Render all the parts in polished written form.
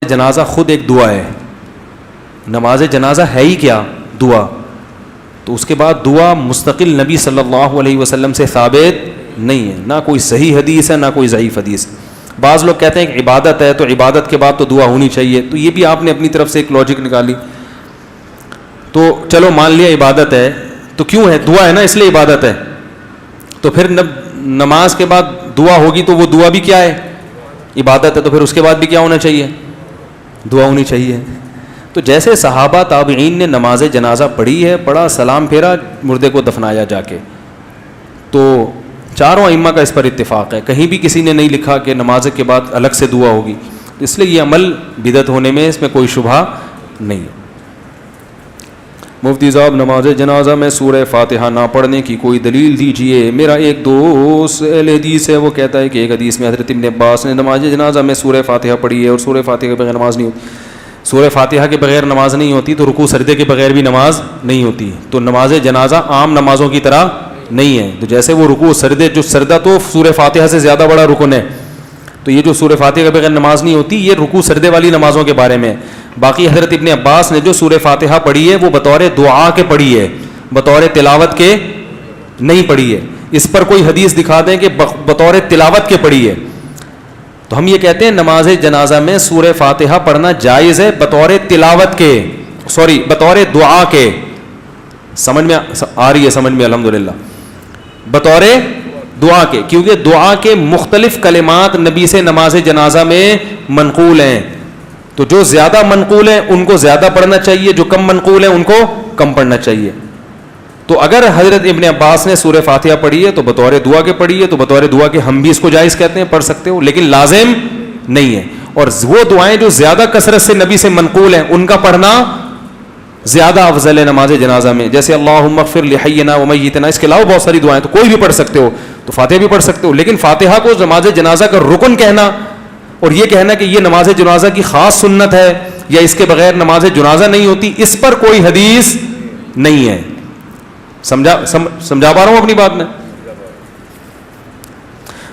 جنازہ خود ایک دعا ہے. نماز جنازہ ہے ہی کیا؟ دعا. تو اس کے بعد دعا مستقل نبی صلی اللہ علیہ وسلم سے ثابت نہیں ہے, نہ کوئی صحیح حدیث ہے نہ کوئی ضعیف حدیث. بعض لوگ کہتے ہیں کہ عبادت ہے تو عبادت کے بعد تو دعا ہونی چاہیے, تو یہ بھی آپ نے اپنی طرف سے ایک لاجک نکالی. تو چلو مان لیا عبادت ہے, تو کیوں ہے؟ دعا ہے نا, اس لیے عبادت ہے. تو پھر نماز کے بعد دعا ہوگی تو وہ دعا بھی کیا ہے؟ عبادت ہے. تو پھر اس کے بعد بھی کیا ہونا چاہیے؟ دعا ہونی چاہیے. تو جیسے صحابہ تابعین نے نماز جنازہ پڑھی ہے, پڑھا, سلام پھیرا, مردے کو دفنایا جا کے, تو چاروں ائمہ کا اس پر اتفاق ہے. کہیں بھی کسی نے نہیں لکھا کہ نماز کے بعد الگ سے دعا ہوگی. اس لیے یہ عمل بدعت ہونے میں اس میں کوئی شبہ نہیں ہے. مفتی صاحب, نماز جنازہ میں سورہ فاتحہ نہ پڑھنے کی کوئی دلیل دیجئے. میرا ایک دوست اہل حدیث ہے, وہ کہتا ہے کہ ایک حدیث میں حضرت ابن عباس نے نماز جنازہ میں سورہ فاتحہ پڑھی ہے اور سورہ فاتحہ کے بغیر نماز نہیں ہوتی. سورہ فاتحہ کے بغیر نماز نہیں ہوتی تو رکوع سجدے کے بغیر بھی نماز نہیں ہوتی. تو نماز جنازہ عام نمازوں کی طرح نہیں ہے. تو جیسے وہ رکوع سجدے, جو سجدہ تو سورہ فاتحہ سے زیادہ بڑا رکن ہے, تو یہ جو سورہ فاتحہ کے بغیر نماز نہیں ہوتی, یہ رکوع سجدے والی نمازوں کے بارے میں. باقی حضرت ابن عباس نے جو سورہ فاتحہ پڑھی ہے وہ بطور دعا کے پڑھی ہے, بطور تلاوت کے نہیں پڑھی ہے. اس پر کوئی حدیث دکھا دیں کہ بطور تلاوت کے پڑھی ہے, تو ہم یہ کہتے ہیں نماز جنازہ میں سورہ فاتحہ پڑھنا جائز ہے بطور تلاوت کے, بطور دعا کے. سمجھ میں آ رہی ہے؟ سمجھ میں الحمدللہ. بطور دعا کے, کیونکہ دعا کے مختلف کلمات نبی سے نماز جنازہ میں منقول ہیں. تو جو زیادہ منقول ہیں ان کو زیادہ پڑھنا چاہیے, جو کم منقول ہیں ان کو کم پڑھنا چاہیے. تو اگر حضرت ابن عباس نے سورہ فاتحہ پڑھی ہے تو بطور دعا کے پڑھی ہے, تو بطور دعا کے ہم بھی اس کو جائز کہتے ہیں, پڑھ سکتے ہو, لیکن لازم نہیں ہے. اور وہ دعائیں جو زیادہ کثرت سے نبی سے منقول ہیں ان کا پڑھنا زیادہ افضل ہے نماز جنازہ میں. جیسے اللہم اغفر لحینا ومیتنا, اس کے علاوہ بہت ساری دعائیں تو کوئی بھی پڑھ سکتے ہو, تو فاتحہ بھی پڑھ سکتے ہو. لیکن فاتحہ کو نماز جنازہ کا رکن کہنا اور یہ کہنا کہ یہ نماز جنازہ کی خاص سنت ہے یا اس کے بغیر نماز جنازہ نہیں ہوتی, اس پر کوئی حدیث نہیں ہے. سمجھا پا رہا ہوں اپنی بات میں؟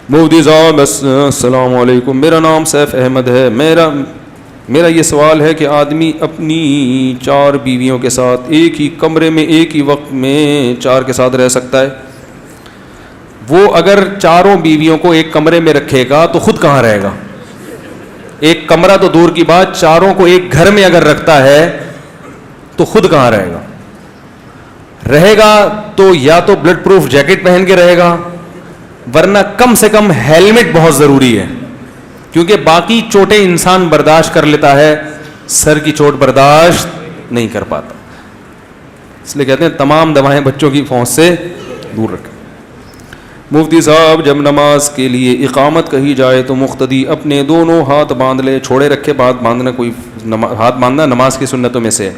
مفتی صاحب السلام علیکم, میرا نام سیف احمد ہے. میرا یہ سوال ہے کہ آدمی اپنی 4 بیویوں کے ساتھ ایک ہی کمرے میں ایک ہی وقت میں 4 کے ساتھ رہ سکتا ہے؟ وہ اگر 4 بیویوں کو ایک کمرے میں رکھے گا تو خود کہاں رہے گا؟ ایک کمرہ تو دور کی بات, 4 کو ایک گھر میں اگر رکھتا ہے تو خود کہاں رہے گا؟ رہے گا تو یا تو بلڈ پروف جیکٹ پہن کے رہے گا, ورنہ کم سے کم ہیلمٹ بہت ضروری ہے, کیونکہ باقی چوٹیں انسان برداشت کر لیتا ہے, سر کی چوٹ برداشت نہیں کر پاتا. اس لیے کہتے ہیں تمام دوائیں بچوں کی پہنچ سے دور رکھیں. مفتی صاحب, جب نماز کے لیے اقامت کہی جائے تو مقتدی اپنے دونوں ہاتھ باندھ لے, چھوڑے رکھے ہاتھ باندھنا, کوئی ہاتھ باندھنا نماز کی سنتوں میں سے.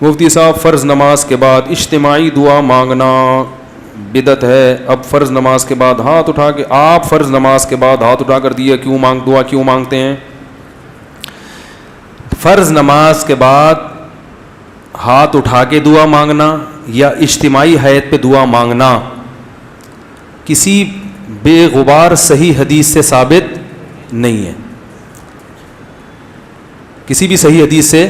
مفتی صاحب, فرض نماز کے بعد اجتماعی دعا مانگنا بدعت ہے. اب فرض نماز کے بعد ہاتھ اٹھا کے آپ فرض نماز کے بعد ہاتھ اٹھا کر دیا دعا کیوں مانگتے ہیں؟ فرض نماز کے بعد ہاتھ اٹھا کے دعا مانگنا یا اجتماعی حیت پہ دعا مانگنا کسی بے غبار صحیح حدیث سے ثابت نہیں ہے. کسی بھی صحیح حدیث سے,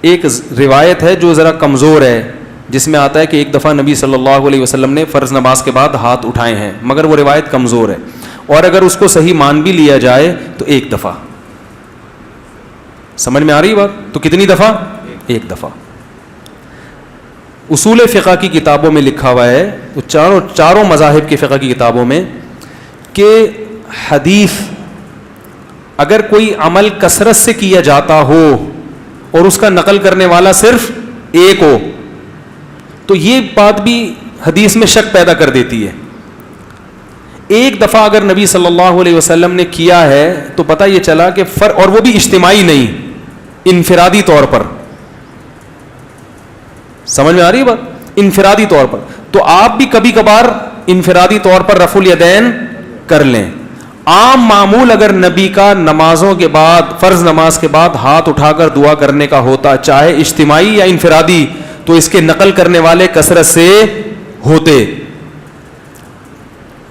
ایک روایت ہے جو ذرا کمزور ہے جس میں آتا ہے کہ ایک دفعہ نبی صلی اللہ علیہ وسلم نے فرض نماز کے بعد ہاتھ اٹھائے ہیں, مگر وہ روایت کمزور ہے. اور اگر اس کو صحیح مان بھی لیا جائے تو ایک دفعہ. سمجھ میں آ رہی بات؟ تو کتنی دفعہ؟ ایک دفعہ. اصول فقہ کی کتابوں میں لکھا ہوا ہے, تو چاروں مذاہب کی فقہ کی کتابوں میں, کہ حدیث اگر کوئی عمل کثرت سے کیا جاتا ہو اور اس کا نقل کرنے والا صرف ایک ہو تو یہ بات بھی حدیث میں شک پیدا کر دیتی ہے. ایک دفعہ اگر نبی صلی اللہ علیہ وسلم نے کیا ہے تو پتہ یہ چلا کہ اور وہ بھی اجتماعی نہیں, انفرادی طور پر. سمجھ میں آ رہی ہے بات؟ انفرادی طور پر. تو آپ بھی کبھی کبھار انفرادی طور پر رفع الیدین کر لیں. عام معمول اگر نبی کا نمازوں کے بعد, فرض نماز کے بعد ہاتھ اٹھا کر دعا کرنے کا ہوتا, چاہے اجتماعی یا انفرادی, تو اس کے نقل کرنے والے کثرت سے ہوتے.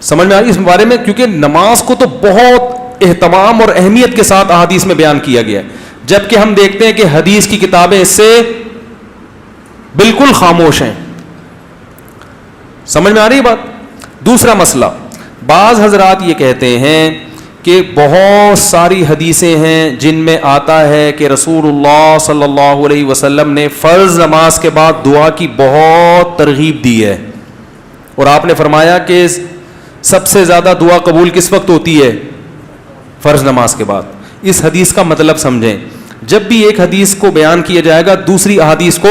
سمجھ میں آ رہی اس بارے میں؟ کیونکہ نماز کو تو بہت اہتمام اور اہمیت کے ساتھ احادیث میں بیان کیا گیا ہے، جبکہ ہم دیکھتے ہیں کہ حدیث کی کتابیں اس سے بالکل خاموش ہیں. سمجھ میں آ رہی بات؟ دوسرا مسئلہ، بعض حضرات یہ کہتے ہیں کہ بہت ساری حدیثیں ہیں جن میں آتا ہے کہ رسول اللہ صلی اللہ علیہ وسلم نے فرض نماز کے بعد دعا کی بہت ترغیب دی ہے، اور آپ نے فرمایا کہ سب سے زیادہ دعا قبول کس وقت ہوتی ہے؟ فرض نماز کے بعد. اس حدیث کا مطلب سمجھیں. جب بھی ایک حدیث کو بیان کیا جائے گا دوسری احادیث کو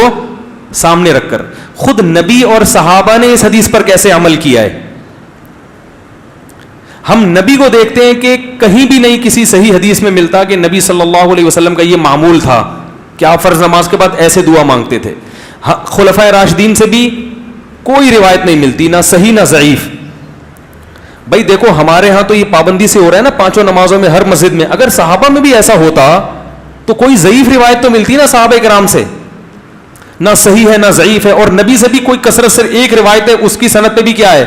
سامنے رکھ کر، خود نبی اور صحابہ نے اس حدیث پر کیسے عمل کیا ہے. ہم نبی کو دیکھتے ہیں کہ کہیں بھی نہیں کسی صحیح حدیث میں ملتا کہ نبی صلی اللہ علیہ وسلم کا یہ معمول تھا کہ آپ فرض نماز کے بعد ایسے دعا مانگتے تھے. خلفائے راشدین سے بھی کوئی روایت نہیں ملتی، نہ صحیح نہ ضعیف. بھائی دیکھو ہمارے ہاں تو یہ پابندی سے ہو رہا ہے نا پانچوں نمازوں میں ہر مسجد میں، اگر صحابہ میں بھی ایسا ہوتا تو کوئی ضعیف روایت تو ملتی نا صحابہ کرام سے، نہ صحیح ہے نہ ضعیف ہے. اور نبی سے بھی کوئی کثرت سے ایک روایت ہے، اس کی سند پہ بھی کیا ہے،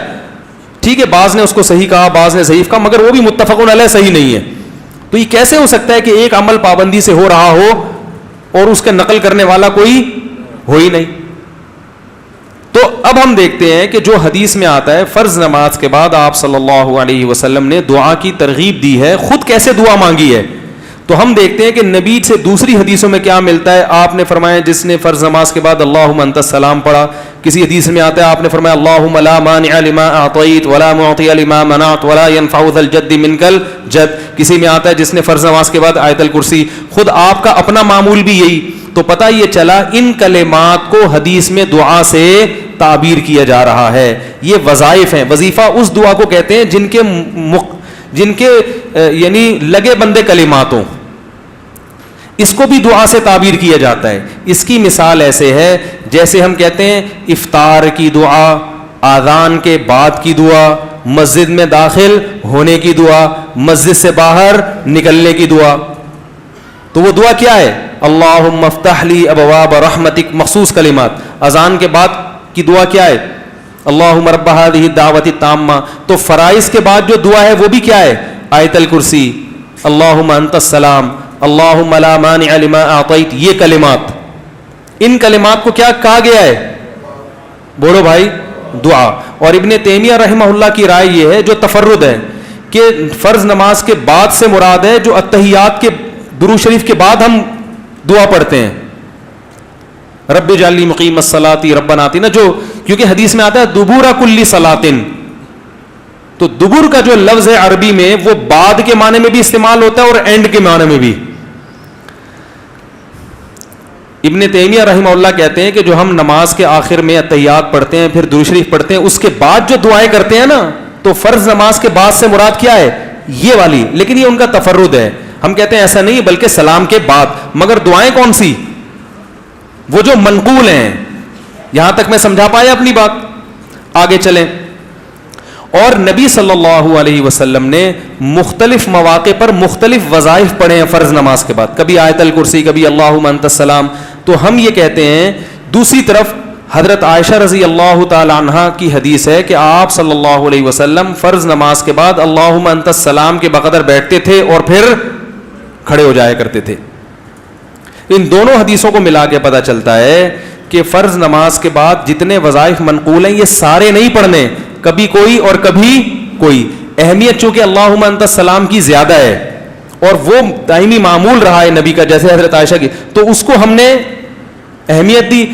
ٹھیک ہے بعض نے اس کو صحیح کہا بعض نے ضعیف کہا، مگر وہ بھی متفق علیہ صحیح نہیں ہے. تو یہ کیسے ہو سکتا ہے کہ ایک عمل پابندی سے ہو رہا ہو اور اس کا نقل کرنے والا کوئی ہو ہی نہیں. تو اب ہم دیکھتے ہیں کہ جو حدیث میں آتا ہے فرض نماز کے بعد آپ صلی اللہ علیہ وسلم نے دعا کی ترغیب دی ہے، خود کیسے دعا مانگی ہے. تو ہم دیکھتے ہیں کہ نبی سے دوسری حدیثوں میں کیا ملتا ہے. آپ نے فرمایا جس نے فرض نماز کے بعد اللہم انت السلام پڑھا، کسی حدیث میں آتا ہے آپ نے فرمایا اللہم لا مانع لما اعطیت ولا معطی لما منعت ولا ينفع ذا الجد منک الجد. کسی میں آتا ہے جس نے فرض نماز کے بعد آیت الکرسی. خود آپ کا اپنا معمول بھی یہی. تو پتہ یہ چلا ان کلمات کو حدیث میں دعا سے تعبیر کیا جا رہا ہے. یہ وظائف ہیں. وظیفہ اس دعا کو کہتے ہیں جن کے یعنی لگے بندے کلمات ہوں، اس کو بھی دعا سے تعبیر کیا جاتا ہے. اس کی مثال ایسے ہے جیسے ہم کہتے ہیں افطار کی دعا، آذان کے بعد کی دعا، مسجد میں داخل ہونے کی دعا، مسجد سے باہر نکلنے کی دعا. تو وہ دعا کیا ہے؟ اللہم افتح لی ابواب رحمتک، مخصوص کلمات. اذان کے بعد کی دعا کیا ہے؟ اللہم رب ہذہ الدعوۃ التامہ. تو فرائض کے بعد جو دعا ہے وہ بھی کیا ہے؟ آیت الکرسی، اللہم انت السلام، اللہم لا مانع لما اعطیت. یہ کلمات، ان کلمات کو کیا کہا گیا ہے؟ بولو بھائی، دعا. اور ابن تیمیہ رحمہ اللہ کی رائے یہ ہے جو تفرد ہے کہ فرض نماز کے بعد سے مراد ہے جو اتحیات کے درود شریف کے بعد ہم دعا پڑھتے ہیں، رب اجعلنی مقیم الصلاۃ ربنا آتنا، جو کیونکہ حدیث میں آتا ہے دبور کل صلاۃ. تو دبر کا جو لفظ ہے عربی میں وہ بعد کے معنی میں بھی استعمال ہوتا ہے اور اینڈ کے معنی میں بھی. ابن تیمیہ رحمہ اللہ کہتے ہیں کہ جو ہم نماز کے آخر میں اتحیات پڑھتے ہیں پھر درود شریف پڑھتے ہیں اس کے بعد جو دعائیں کرتے ہیں نا، تو فرض نماز کے بعد سے مراد کیا ہے؟ یہ والی. لیکن یہ ان کا تفرد ہے. ہم کہتے ہیں ایسا نہیں بلکہ سلام کے بعد. مگر دعائیں کون سی؟ وہ جو منقول ہیں. یہاں تک میں سمجھا پایا اپنی بات؟ آگے چلیں. اور نبی صلی اللہ علیہ وسلم نے مختلف مواقع پر مختلف وظائف پڑھے ہیں فرض نماز کے بعد، کبھی آیت الکرسی، کبھی اللہم انت السلام. تو ہم یہ کہتے ہیں دوسری طرف حضرت عائشہ رضی اللہ تعالی عنہا کی حدیث ہے کہ آپ صلی اللہ علیہ وسلم فرض نماز کے بعد اللہم انت السلام کے بقدر بیٹھتے تھے اور پھر کھڑے ہو جایا کرتے تھے. ان دونوں حدیثوں کو ملا کے پتہ چلتا ہے کہ فرض نماز کے بعد جتنے وظائف منقول ہیں یہ سارے نہیں پڑھنے، کبھی کوئی اور کبھی کوئی. اہمیت چونکہ اللہم انت السلام کی زیادہ ہے اور وہ دائمی معمول رہا ہے نبی کا جیسے حضرت عائشہ کی، تو اس کو ہم نے اہمیت دی.